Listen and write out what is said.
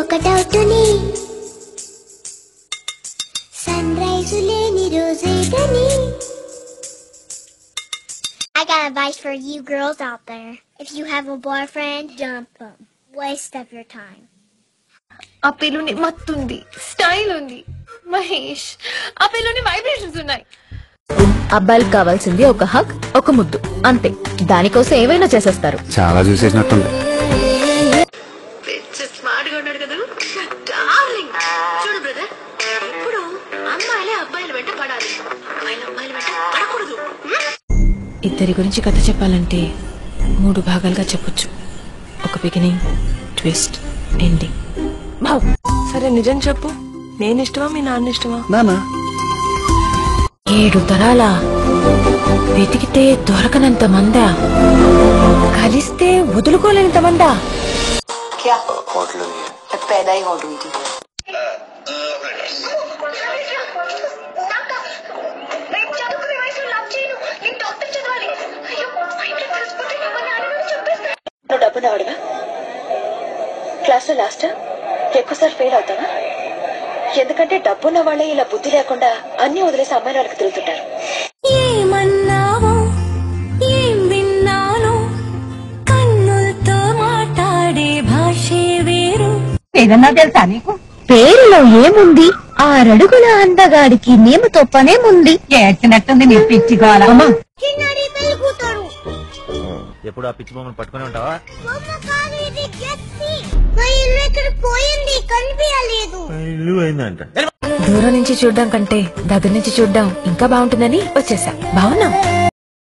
ఒకటవుతూనే sun rise లేని రోజేదని. I got advice for you girls out there. If you have a boyfriend, dump him. Waste of your time. ఆ పిల్లుని మత్తుంది, style ఉంది. మహేష్, ఆ పిల్లుని vibrations ఉన్నాయి. అబ్బాయిలకు కావాల్సింది ఒక హక్, ఒక ముద్దు, అంతే. దానికోసం ఏమైనా చేసేస్తారు. చాలా చూసేసినట్టుంది. స్మార్ట్ గా ఉన్నాడు కదా డార్లింగ్. చూడు బ్రదర్, ఇప్పుడు అమ్మాయిలే అబ్బాయిల వెంట పడాలి, అబ్బాయిల వెంట పడకూడదు. ఇద్దరి గురించి కథ చెప్పాలంటే 3 భాగాలుగా చెప్పొచ్చు. ఒక బిగినింగ్, ట్విస్ట్, ఎండింగ్. సరే నిజం చెప్పు, నేను ఇష్టమా మీ నాన్న ఇష్టమా? నానా 7 తరాల వెతికితే దొరకనంత మందా, కలిస్తే వదులుకోలేనంత మందా. నువ్వు డబ్బున్నవాడుగా, క్లాస్ లో లాస్ట్ ఎక్కువసారి ఫెయిల్ అవుతావా? ఎందుకంటే డబ్బున్న వాళ్ళే ఇలా బుద్ధి లేకుండా అన్ని వదిలేసి అమ్మాయి వాళ్ళకి తిరుగుతుంటారు. ఏమన్నావో ఏం విన్నానో, కన్నులతో మాట్లాడే భాషే వేరు. ఏదన్నా తెలుసా నీకు? పేరులో ఏముంది? 6 అడుగుల అందగాడికి నేముతో పనేముంది? ఏడ్చినట్టుంది నీ పిచ్చిగోళమ్మా. చిన్నారి పెరుగుతారు. ఎప్పుడు ఆ పిచ్చి బొమ్మను పట్టుకుని ఉంటావా? పోయింది, కనిపించలేదు. ఇల్లు అయిందంట. దూరం నుంచి చూడడం కంటే దగ్గర నుంచి చూడడం ఇంకా బాగుంటుందని వచ్చేసా. బాగున్నా?